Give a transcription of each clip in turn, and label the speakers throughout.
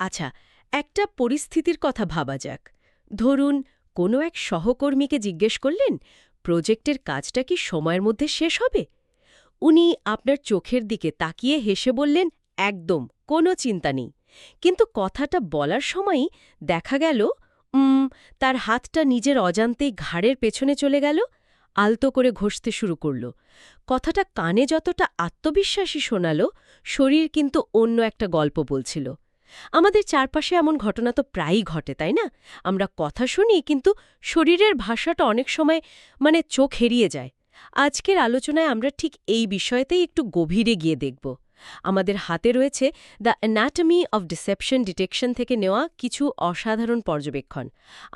Speaker 1: আচ্ছা, একটা পরিস্থিতির কথা ভাবা যাক। ধরুন, কোনো এক সহকর্মীকে জিজ্ঞেস করলেন, প্রজেক্টের কাজটা কি সময়ের মধ্যে শেষ হবে? উনি আপনার চোখের দিকে তাকিয়ে হেসে বললেন, একদম, কোনো চিন্তা নেই। কিন্তু কথাটা বলার সময়ই দেখা গেল উম, তার হাতটা নিজের অজান্তেই ঘাড়ের পেছনে চলে গেল, আলতো করে ঘষতে শুরু করল। কথাটা কানে যতটা আত্মবিশ্বাসী শোনাল, শরীর কিন্তু অন্য একটা গল্প বলছিল। আমাদের চারপাশে এমন ঘটনা তো প্রায়ই ঘটে, তাই না? আমরা কথা শুনি, কিন্তু শরীরের ভাষাটা অনেক সময় চোখ এড়িয়ে যায়। আজকের আলোচনায় আমরা ঠিক এই বিষয়তেই একটু গভীরে গিয়ে দেখব। আমাদের হাতে রয়েছে the anatomy of deception detection থেকে নেওয়া কিছু অসাধারণ পর্যবেক্ষণ।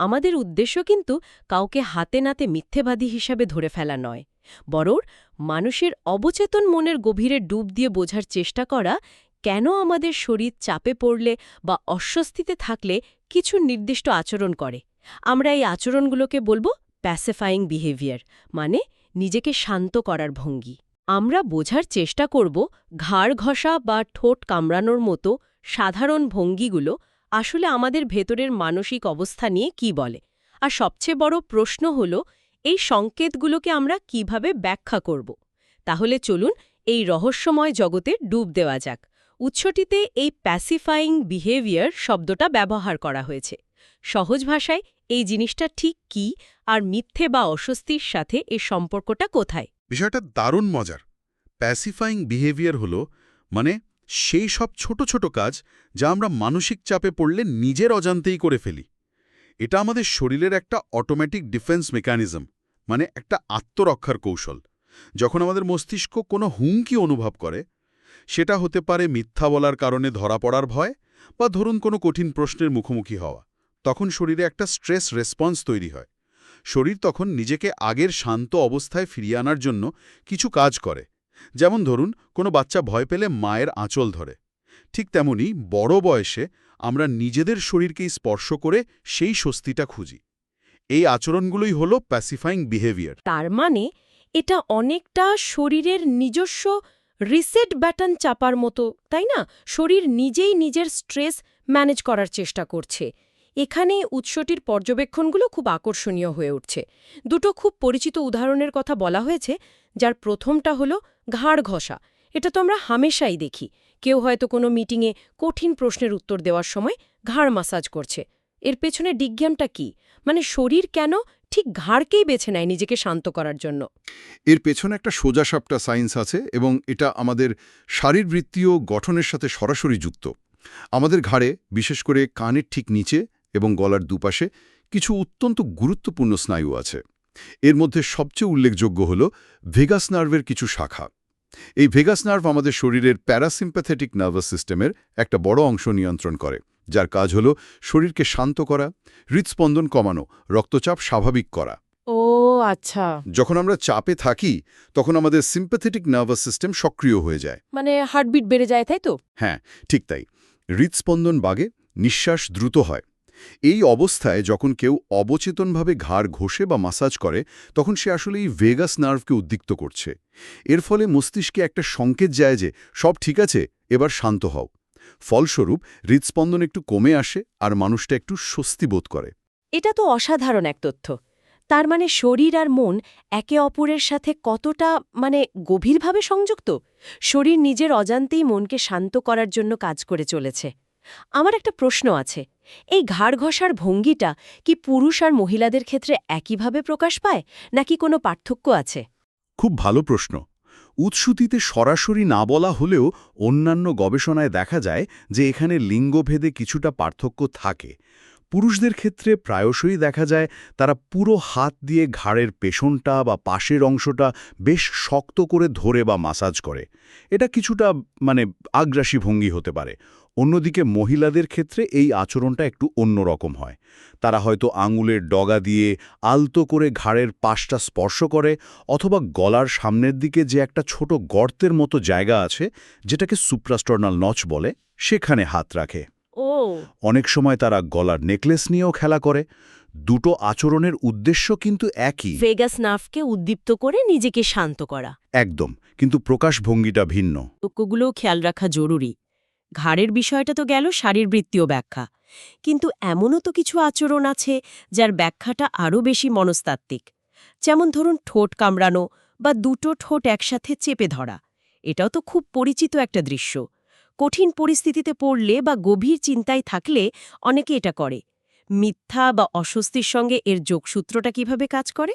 Speaker 1: আমাদের উদ্দেশ্য কিন্তু কাউকে হাতে নাতে মিথ্যেবাদী হিসাবে ধরে ফেলা নয়, বরং মানুষের অবচেতন মনের গভীরে ডুব দিয়ে বোঝার চেষ্টা করা, কেন আমাদের শরীর চাপে পড়লে বা অস্বস্তিতে থাকলে কিছু নির্দিষ্ট আচরণ করে। আমরা এই আচরণগুলোকে বলবো প্যাসিফাইং বিহেভিয়ার, মানে নিজেকে শান্ত করার ভঙ্গি। আমরা বোঝার চেষ্টা করব ঘাড় ঘষা বা ঠোঁট কামড়ানোর মতো সাধারণ ভঙ্গিগুলো আসলে আমাদের ভেতরের মানসিক অবস্থা নিয়ে কি বলে। আর সবচেয়ে বড় প্রশ্ন হল, এই সংকেতগুলোকে আমরা কিভাবে ব্যাখ্যা করব। তাহলে চলুন এই রহস্যময় জগতে ডুব দেওয়া যাক। উৎসটিতে এই প্যাসিফাইং বিহেভিয়ার শব্দটা ব্যবহার করা হয়েছে। সহজ ভাষায় এই জিনিসটা ঠিক কি, আর মিথ্যে বা অস্বস্তির সাথে এর সম্পর্কটা কোথায়?
Speaker 2: বিষয়টা দারুণ মজার। প্যাসিফাইং বিহেভিয়ার হলো মানে সেই সব ছোট ছোট কাজ যা আমরা মানসিক চাপে পড়লে নিজের অজান্তেই করে ফেলি। এটা আমাদের শরীরের একটা অটোমেটিক ডিফেন্স মেকানিজম, মানে একটা আত্মরক্ষার কৌশল। যখন আমাদের মস্তিষ্ক কোনো হুমকি অনুভব করে, সেটা হতে পারে মিথ্যা বলার কারণে ধরা পড়ার ভয়, বা ধরুন কোনো কঠিন প্রশ্নের মুখোমুখি হওয়া, তখন শরীরে একটা স্ট্রেস রেসপন্স তৈরি হয়। শরীর তখন নিজেকে আগের শান্ত অবস্থায় ফিরিয়ে আনার জন্য কিছু কাজ করে। যেমন ধরুন, কোনো বাচ্চা ভয় পেলে মায়ের আঁচল ধরে। ঠিক তেমনি বড় বয়সে আমরা নিজেদের শরীরকেই স্পর্শ করে সেই স্বস্তিটা খুঁজি। এই আচরণগুলোই হলো প্যাসিফাইং বিহেভিয়ার।
Speaker 1: তার মানে এটা অনেকটা শরীরের নিজস্ব রিসেট ব্যাটন চাপার মতো, তাই না? শরীর নিজেই নিজের স্ট্রেস ম্যানেজ করার চেষ্টা করছে। এখানে উৎসটির পর্যবেক্ষণগুলো খুব আকর্ষণীয় হয়ে উঠছে। দুটো খুব পরিচিত উদাহরণের কথা বলা হয়েছে, যার প্রথমটা হলো ঘাড় ঘষা। এটা তো আমরা হামেশাই দেখি। কেউ হয়তো কোনো মিটিংয়ে কঠিন প্রশ্নের উত্তর দেওয়ার সময় ঘাড় মাসাজ করছে। এর পেছনে বিজ্ঞানটা কি? শরীর কেন ঠিক ঘাড়কেই বেছে নেয় নিজেকে শান্ত করার জন্য?
Speaker 3: এর পেছনে একটা সোজাসাপটা সায়েন্স আছে, এবং এটা আমাদের শারীরবৃত্তীয় গঠনের সাথে সরাসরি যুক্ত। আমাদের ঘাড়ে, বিশেষ করে কানের ঠিক নিচে এবং গলার দুপাশে কিছু অত্যন্ত গুরুত্বপূর্ণ স্নায়ু আছে। এর মধ্যে সবচেয়ে উল্লেখযোগ্য হল ভেগাস নার্ভের কিছু শাখা। এই ভেগাস নার্ভ আমাদের শরীরের প্যারাসিম্প্যাথেটিক নার্ভাস সিস্টেমের একটা বড় অংশ নিয়ন্ত্রণ করে, যার কাজ হল শরীরকে শান্ত করা, হৃদস্পন্দন কমানো, রক্তচাপ স্বাভাবিক করা।
Speaker 1: ও আচ্ছা,
Speaker 3: যখন আমরা চাপে থাকি, তখন আমাদের সিম্প্যাথেটিক নার্ভাস সিস্টেম সক্রিয় হয়ে যায়।
Speaker 1: হার্টবিট বেড়ে যায়, তাই তো?
Speaker 3: হ্যাঁ, ঠিক তাই। হৃদস্পন্দন বাগে, নিঃশ্বাস দ্রুত হয়। এই অবস্থায় যখন কেউ অবচেতনভাবে ঘাড় ঘষে বা মাসাজ করে, তখন সে আসলে এই ভেগাস নার্ভকে উদ্দীপ্ত করছে। এর ফলে মস্তিষ্কে একটা সংকেত যায় যে সব ঠিক আছে, এবার শান্ত হও। ফলস্বরূপ হৃদস্পন্দন একটু কমে আসে আর মানুষটা একটু স্বস্তি বোধ করে।
Speaker 1: এটা তো অসাধারণ এক তথ্য। তার মানে শরীর আর মন একে অপরের সাথে কতটা গভীরভাবে সংযুক্ত। শরীর নিজের অজান্তেই মনকে শান্ত করার জন্য কাজ করে চলেছে। আমার একটা প্রশ্ন আছে, এই ঘাড় ঘষার ভঙ্গিটা কি পুরুষ আর মহিলাদের ক্ষেত্রে একইভাবে প্রকাশ পায়, নাকি কোনো পার্থক্য আছে?
Speaker 3: খুব ভালো প্রশ্ন। উৎসুতিতে সরাসরি না বলা হলেও অন্যান্য গবেষণায় দেখা যায় যে এখানে লিঙ্গভেদে কিছুটা পার্থক্য থাকে। পুরুষদের ক্ষেত্রে প্রায়শই দেখা যায় তারা পুরো হাত দিয়ে ঘাড়ের পেছনটা বা পাশের অংশটা বেশ শক্ত করে ধরে বা মাসাজ করে। এটা কিছুটা আগ্রাসী ভঙ্গি হতে পারে। অন্যদিকে মহিলাদের ক্ষেত্রে এই আচরণটা একটু অন্যরকম হয়। তারা হয়তো আঙুলের ডগা দিয়ে আলতো করে ঘাড়ের পাশটা স্পর্শ করে, অথবা গলার সামনের দিকে যে একটা ছোট গর্তের মতো জায়গা আছে, যেটাকে সুপ্রাস্টর্নাল নচ বলে, সেখানে হাত রাখে।
Speaker 1: ও,
Speaker 3: অনেক সময় তারা গলার নেকলেস নিয়েও খেলা করে। দুটো আচরণের উদ্দেশ্য কিন্তু একই,
Speaker 1: ভেগাস নার্ভকে উদ্দীপ্ত করে নিজেকে শান্ত করা।
Speaker 3: একদম, কিন্তু প্রকাশভঙ্গিটা ভিন্ন।
Speaker 1: পার্থক্যগুলোও খেয়াল রাখা জরুরি। ঘাড়ের বিষয়টা তো গেল শারীরবৃত্তীয় ব্যাখ্যা, কিন্তু এমনও তো কিছু আচরণ আছে যার ব্যাখ্যাটা আরও বেশি মনস্তাত্ত্বিক। যেমন ধরুন ঠোঁট কামড়ানো বা দুটো ঠোঁট একসাথে চেপে ধরা। এটাও তো খুব পরিচিত একটা দৃশ্য। কঠিন পরিস্থিতিতে পড়লে বা গভীর চিন্তায় থাকলে অনেকে এটা করে। মিথ্যা বা অস্বস্তির সঙ্গে এর যোগসূত্রটা কিভাবে কাজ করে?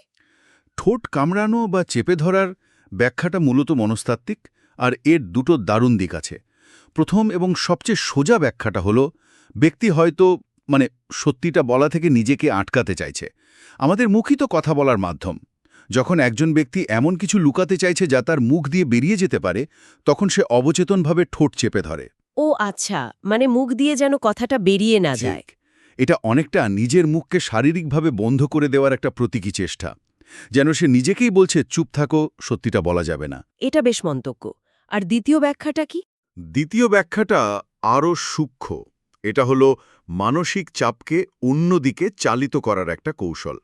Speaker 3: ঠোঁট কামড়ানো বা চেপে ধরার ব্যাখ্যাটা মূলত মনস্তাত্ত্বিক, আর এর দুটো দারুণ দিক আছে। প্রথম এবং সবচেয়ে সোজা ব্যাখ্যাটা হলো ব্যক্তি হয়তো সত্যিটা বলা থেকে নিজেকে আটকাতে চাইছে। আমাদের মুখই তো কথা বলার মাধ্যম। যখন একজন ব্যক্তি এমন কিছু লুকাতে চাইছে যা তার মুখ দিয়ে বেরিয়ে যেতে পারে, তখন সে অবচেতনভাবে ঠোঁট চেপে ধরে।
Speaker 1: ও আচ্ছা, মানে মুখ দিয়ে যেন কথাটা বেরিয়ে না যায়।
Speaker 3: ঠিক। এটা অনেকটা নিজের মুখকে শারীরিকভাবে বন্ধ করে দেওয়ার একটা প্রতীকী চেষ্টা, যেন সে নিজেকেই বলছে চুপ থাকো, সত্যিটা বলা যাবে না।
Speaker 1: এটা বেশ মন্তব্য। আর দ্বিতীয় ব্যাখ্যাটা কি?
Speaker 3: দ্বিতীয় ব্যাখ্যাটা আরও সূক্ষ্ম। এটা হলো মানসিক চাপকে অন্যদিকে চালিত করার একটা কৌশল।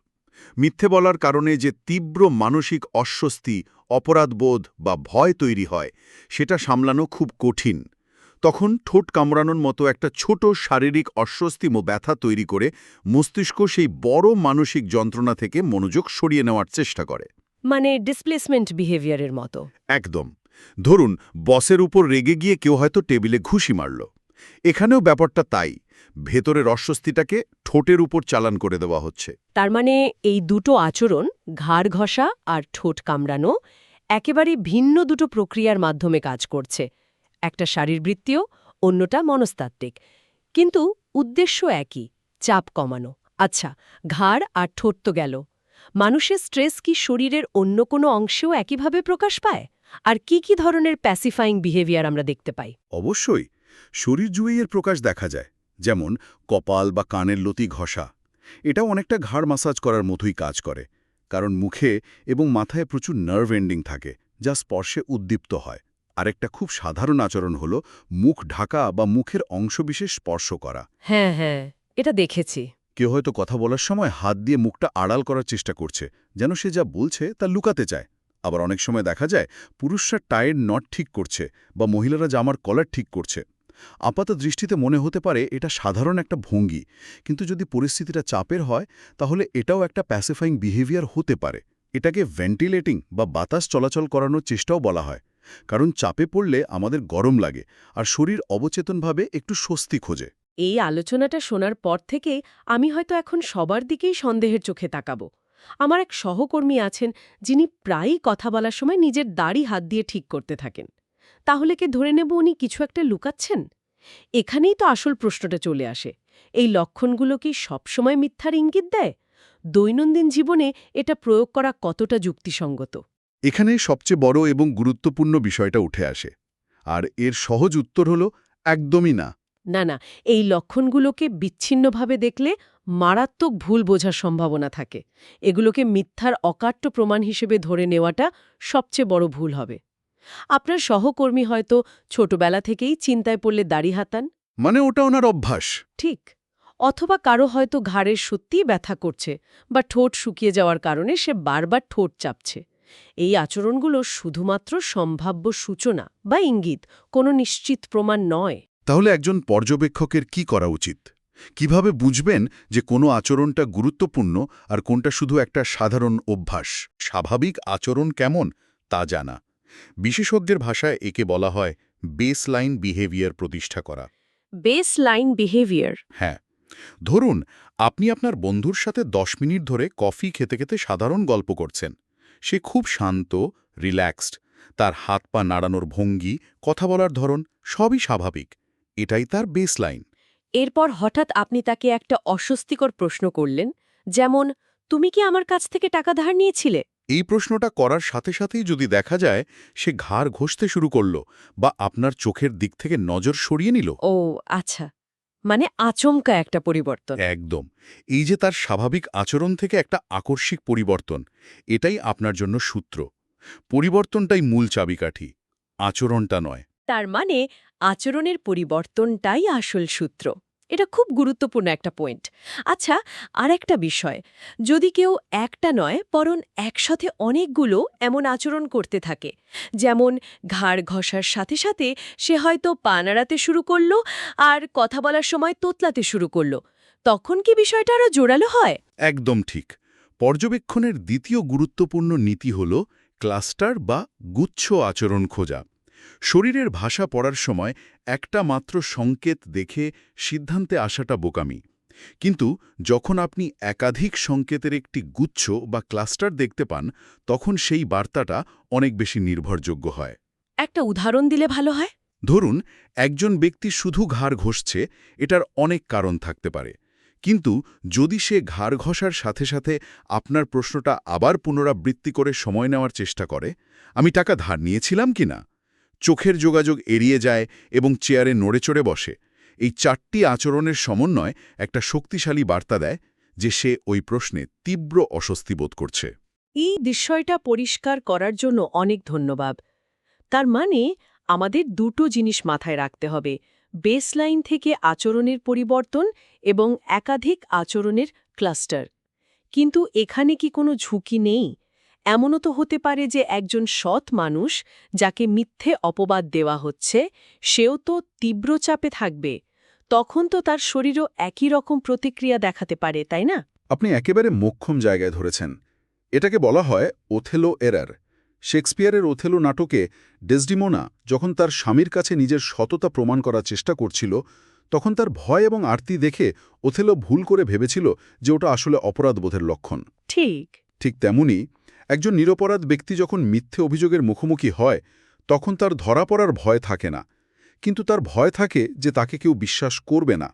Speaker 3: মিথ্যে বলার কারণে যে তীব্র মানসিক অস্বস্তি, অপরাধবোধ বা ভয় তৈরি হয়, সেটা সামলানো খুব কঠিন। তখন ঠোঁট কামড়ানোর মতো একটা ছোট শারীরিক অস্বস্তি ও ব্যথা তৈরি করে মস্তিষ্ক সেই বড় মানসিক যন্ত্রণা থেকে মনোযোগ সরিয়ে নেওয়ার চেষ্টা করে।
Speaker 1: মানে ডিসপ্লেসমেন্ট বিহেভিয়ারের মতো।
Speaker 3: একদম। ধরুন বসের উপর রেগে গিয়ে কেউ হয়তো টেবিলে ঘুষি মারল। এখানেও ব্যাপারটা তাই, ভেতরের অস্বস্তিটাকে ঠোঁটের উপর চালান করে দেওয়া হচ্ছে।
Speaker 1: তার মানে এই দুটো আচরণ, ঘাড় ঘষা আর ঠোঁট কামড়ানো, একেবারে ভিন্ন দুটো প্রক্রিয়ার মাধ্যমে কাজ করছে। একটা শারীরবৃত্তীয়, অন্যটা মনস্তাত্ত্বিক। কিন্তু উদ্দেশ্য একই, চাপ কমানো। আচ্ছা, ঘাড় আর ঠোঁট তো গেল। মানুষের স্ট্রেস কি শরীরের অন্য কোনো অংশেও একইভাবে প্রকাশ পায়? আর কি কি ধরনের প্যাসিফাইং বিহেভিয়ার আমরা দেখতে পাই?
Speaker 3: অবশ্যই শরীর জুড়েই প্রকাশ দেখা যায়, যেমন কপাল বা কানের লতি ঘষা। এটাও অনেকটা ঘাড় মাসাজ করার মতোই কাজ করে, কারণ মুখে এবং মাথায় প্রচুর নার্ভ এন্ডিং থাকে যা স্পর্শে উদ্দীপ্ত হয়। আরেকটা খুব সাধারণ আচরণ হল মুখ ঢাকা বা মুখের অংশবিশেষ স্পর্শ করা।
Speaker 1: হ্যাঁ হ্যাঁ, এটা দেখেছি।
Speaker 3: কেউ হয়তো কথা বলার সময় হাত দিয়ে মুখটা আড়াল করার চেষ্টা করছে, যেন সে যা বলছে তা লুকাতে চায়। আবার অনেক সময় দেখা যায় পুরুষরা টায়ের নট ঠিক করছে বা মহিলারা জামার কলার ঠিক করছে। আপাত দৃষ্টিতে মনে হতে পারে এটা সাধারণ একটা ভঙ্গি, কিন্তু যদি পরিস্থিতিটা চাপের হয় তাহলে এটাও একটা প্যাসিফাইং বিহেভিয়ার হতে পারে। এটাকে ভেন্টিলেটিং বা বাতাস চলাচল করানোর চেষ্টাও বলা হয়, কারণ চাপে পড়লে আমাদের গরম লাগে আর শরীর অবচেতনভাবে একটু স্বস্তি খোঁজে।
Speaker 1: এই আলোচনাটা শোনার পর থেকে আমি হয়তো এখন সবার দিকেই সন্দেহের চোখে তাকাব। আমার এক সহকর্মী আছেন যিনি প্রায়ই কথা বলার সময় নিজের দাড়ি হাত দিয়ে ঠিক করতে থাকেন। তাহলে কি ধরে নেব উনি কিছু একটা লুকাচ্ছেন? এখানেই তো আসল প্রশ্নটা চলে আসে। এই লক্ষণগুলো কি সবসময় মিথ্যার ইঙ্গিত দেয়? দৈনন্দিন জীবনে এটা প্রয়োগ করা কতটা যুক্তিসঙ্গত?
Speaker 3: এখানে সবচেয়ে বড় এবং গুরুত্বপূর্ণ বিষয়টা উঠে আসে, আর এর সহজ উত্তর হল একদমই না।
Speaker 1: না না, এই লক্ষণগুলোকে বিচ্ছিন্নভাবে দেখলে মারাত্মক ভুল বোঝার সম্ভাবনা থাকে। এগুলোকে মিথ্যার অকাট্য প্রমাণ হিসেবে ধরে নেওয়াটা সবচেয়ে বড় ভুল হবে। আপনার সহকর্মী হয়তো ছোটবেলা থেকেই চিন্তায় পড়লে দাড়ি হাতান।
Speaker 3: মানে ওটা ওনার অভ্যাস।
Speaker 1: ঠিক। অথবা কারো হয়তো ঘাড়ের সত্যিই ব্যথা করছে বা ঠোঁট শুকিয়ে যাওয়ার কারণে সে বারবার ঠোঁট চাপছে। এই আচরণগুলো শুধুমাত্র সম্ভাব্য সূচনা বা ইঙ্গিত, কোনো নিশ্চিত প্রমাণ নয়।
Speaker 3: তাহলে একজন পর্যবেক্ষকের কি করা উচিত? কিভাবে বুঝবেন যে কোনো আচরণটা গুরুত্বপূর্ণ আর কোনটা শুধু একটা সাধারণ অভ্যাস? স্বাভাবিক আচরণ কেমন তা জানা। বিশেষজ্ঞের ভাষায় একে বলা হয় বেসলাইন বিহেভিয়ার প্রতিষ্ঠা করা।
Speaker 1: Base line behaviour.
Speaker 3: হ্যাঁ, ধরুন আপনি আপনার বন্ধুর সাথে 10 মিনিট ধরে কফি খেতে খেতে সাধারণ গল্প করছেন। সে খুব শান্ত, রিল্যাক্সড। তার হাত পা নাড়ানোর ভঙ্গি, কথা বলার ধরন সবই স্বাভাবিক। এটাই তার বেসলাইন।
Speaker 1: এরপর হঠাৎ আপনি তাকে একটা অস্বস্তিকর প্রশ্ন করলেন, যেমন, তুমি কি আমার কাছ থেকে টাকা ধার নিয়েছিলে?
Speaker 3: এই প্রশ্নটা করার সাথে সাথেই যদি দেখা যায় সে ঘাড় ঘষতে শুরু করল বা আপনার চোখের দিক থেকে নজর সরিয়ে নিল।
Speaker 1: ও আচ্ছা, মানে আচমকা একটা পরিবর্তন।
Speaker 3: একদম। এই যে তার স্বাভাবিক আচরণ থেকে একটা আকস্মিক পরিবর্তন, এটাই আপনার জন্য সূত্র। পরিবর্তনটাই মূল চাবিকাঠি, আচরণটা নয়।
Speaker 1: তার মানে আচরণের পরিবর্তনটাই আসল সূত্র। এটা খুব গুরুত্বপূর্ণ একটা পয়েন্ট। আচ্ছা, আর একটা বিষয়, যদি কেউ একটা নয় বরং একসাথে অনেকগুলো এমন আচরণ করতে থাকে, যেমন ঘাড় ঘষার সাথে সাথে সে হয়তো পা নাড়াতে শুরু করলো আর কথা বলার সময় তোতলাতে শুরু করলো, তখন কি বিষয়টা আরও জোরালো হয়?
Speaker 3: একদম ঠিক। পর্যবেক্ষণের দ্বিতীয় গুরুত্বপূর্ণ নীতি হল ক্লাস্টার বা গুচ্ছ আচরণ খোঁজা। শরীরের ভাষা পড়ার সময় একটা মাত্র সংকেত দেখে সিদ্ধান্তে আসাটা বোকামি। কিন্তু যখন আপনি একাধিক সংকেতের একটি গুচ্ছ বা ক্লাস্টার দেখতে পান, তখন সেই বার্তাটা অনেক বেশি নির্ভরযোগ্য হয়।
Speaker 1: একটা উদাহরণ দিলে ভালো হয়।
Speaker 3: ধরুন, একজন ব্যক্তি শুধু ঘাড় ঘষছে, এটার অনেক কারণ থাকতে পারে। কিন্তু যদি সে ঘাড় ঘষার সাথে সাথে আপনার প্রশ্নটা আবার পুনরাবৃত্তি করে সময় নেওয়ার চেষ্টা করে, আমি টাকা ধার নিয়েছিলাম কিনা, চোখের যোগাযোগ এড়িয়ে যায় এবং চেয়ারে নড়েচড়ে বসে, এই 4টি আচরণের সমন্বয় একটা শক্তিশালী বার্তা দেয় যে সে ওই প্রশ্নে তীব্র অস্বস্তি বোধ করছে।
Speaker 1: এই বিষয়টা পরিষ্কার করার জন্য অনেক ধন্যবাদ। তার মানে আমাদের দুটো জিনিস মাথায় রাখতে হবে: বেসলাইন থেকে আচরণের পরিবর্তন এবং একাধিক আচরণের ক্লাস্টার। কিন্তু এখানে কি কোনো ঝুঁকি নেই? এমনও তো হতে পারে যে একজন সৎ মানুষ, যাকে মিথ্যে অপবাদ দেওয়া হচ্ছে, সেও তো তীব্র চাপে থাকবে। তখন তো তার শরীরও একই রকম প্রতিক্রিয়া দেখাতে পারে, তাই না?
Speaker 3: আপনি একেবারে মোক্ষম জায়গায় ধরেছেন। এটাকে বলা হয় ওথেলো এরার। শেক্সপিয়ারের ওথেলো নাটকে ডেসডিমোনা যখন তার স্বামীর কাছে নিজের সততা প্রমাণ করার চেষ্টা করছিল, তখন তার ভয় এবং আরতি দেখে ওথেলো ভুল করে ভেবেছিল যে ওটা আসলে অপরাধবোধের লক্ষণ।
Speaker 1: ঠিক।
Speaker 3: ঠিক তেমনি একজন নিরপরাধ ব্যক্তি যখন মিথ্যে অভিযোগের মুখোমুখি হয়, তখন তার ধরা পড়ার ভয় থাকে না, কিন্তু তার ভয় থাকে যে তাকে কেউ বিশ্বাস করবে না।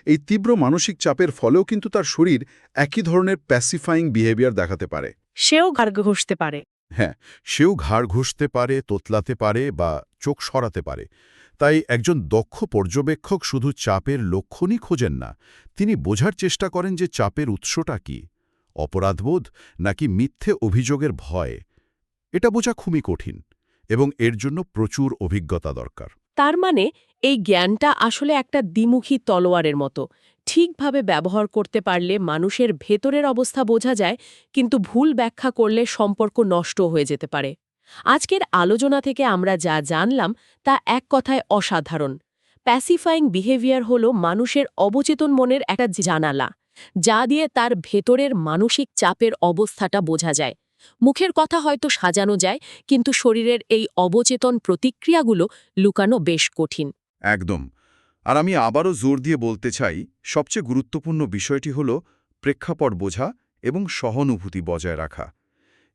Speaker 3: এই তীব্র মানসিক চাপের ফলেও কিন্তু তার শরীর একই ধরনের প্যাসিফাইং বিহেভিয়ার দেখাতে পারে।
Speaker 1: সেও ঘাড় ঘষতে পারে।
Speaker 3: হ্যাঁ, সেও ঘাড় ঘষতে পারে, তোতলাতে পারে বা চোখ সরাতে পারে। তাই একজন দক্ষ পর্যবেক্ষক শুধু চাপের লক্ষণই খোঁজেন না, তিনি বোঝার চেষ্টা করেন যে চাপের উৎসটা কি, অপরাধবোধ নাকি মিথ্যে অভিযোগের ভয়। এটা বোঝা খুবই কঠিন এবং এর জন্য প্রচুর অভিজ্ঞতা দরকার।
Speaker 1: তার মানে এই জ্ঞানটা আসলে একটা দ্বিমুখী তলোয়ারের মতো। ঠিকভাবে ব্যবহার করতে পারলে মানুষের ভেতরের অবস্থা বোঝা যায়, কিন্তু ভুল ব্যাখ্যা করলে সম্পর্ক নষ্ট হয়ে যেতে পারে। আজকের আলোচনা থেকে আমরা যা জানলাম তা এক কথায় অসাধারণ। প্যাসিফাইং বিহেভিয়ার হল মানুষের অবচেতন মনের একটা জানালা, যা দিয়ে তার ভেতরের মানসিক চাপের অবস্থাটা বোঝা যায়। মুখের কথা হয়তো সাজানো যায়, কিন্তু শরীরের এই অবচেতন প্রতিক্রিয়াগুলো লুকানো বেশ কঠিন।
Speaker 3: একদম। আর আমি আবারও জোর দিয়ে বলতে চাই, সবচেয়ে গুরুত্বপূর্ণ বিষয়টি হল প্রেক্ষাপট বোঝা এবং সহানুভূতি বজায় রাখা।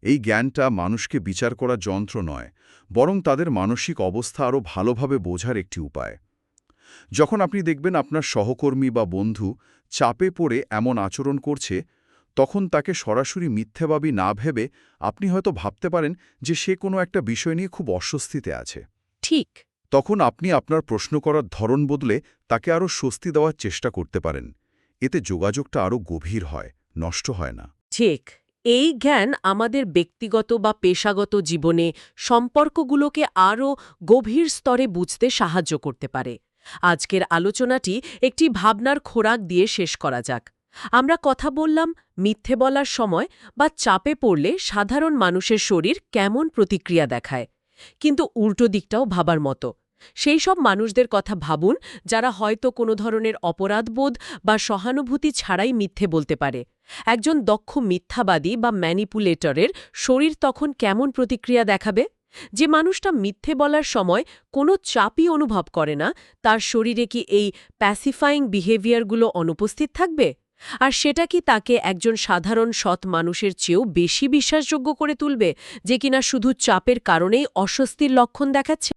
Speaker 3: এই জ্ঞানটা মানুষকে বিচার করার যন্ত্র নয়, বরং তাদের মানসিক অবস্থা আরও ভালোভাবে বোঝার একটি উপায়। যখন আপনি দেখবেন আপনার সহকর্মী বা বন্ধু চাপে পড়ে এমন আচরণ করছে, তখন তাকে সরাসরি মিথ্যাবাদী না ভেবে আপনি হয়তো ভাবতে পারেন যে সে কোনো একটা বিষয় নিয়ে খুব অস্বস্তিতে আছে।
Speaker 1: ঠিক।
Speaker 3: তখন আপনি আপনার প্রশ্ন করার ধরন বদলে তাকে আরও স্বস্তি দেওয়ার চেষ্টা করতে পারেন। এতে যোগাযোগটা আরও গভীর হয়, নষ্ট হয় না।
Speaker 1: ঠিক। এই জ্ঞান আমাদের ব্যক্তিগত বা পেশাগত জীবনে সম্পর্কগুলোকে আরও গভীর স্তরে বুঝতে সাহায্য করতে পারে। আজকের আলোচনাটি একটি ভাবনার খোরাক দিয়ে শেষ করা যাক। আমরা কথা বললাম মিথ্যে বলার সময় বা চাপে পড়লে সাধারণ মানুষের শরীর কেমন প্রতিক্রিয়া দেখায়, কিন্তু উল্টো দিকটাও ভাবার মতো। সেই সব মানুষদের কথা ভাবুন যারা হয়তো কোনো ধরনের অপরাধবোধ বা সহানুভূতি ছাড়াই মিথ্যে বলতে পারে। একজন দক্ষ মিথ্যাবাদী বা ম্যানিপুলেটরের শরীর তখন কেমন প্রতিক্রিয়া দেখাবে? যে মানুষটা মিথ্যে বলার সময় কোনো চাপই অনুভব করে না, তার শরীরে কি এই প্যাসিফাইং বিহেভিয়ারগুলো অনুপস্থিত থাকবে? আর সেটা কি তাকে একজন সাধারণ সৎ মানুষের চেয়েও বেশি বিশ্বাসযোগ্য করে তুলবে, যে কিনা শুধু চাপের কারণেই অস্বস্তির লক্ষণ দেখাচ্ছে?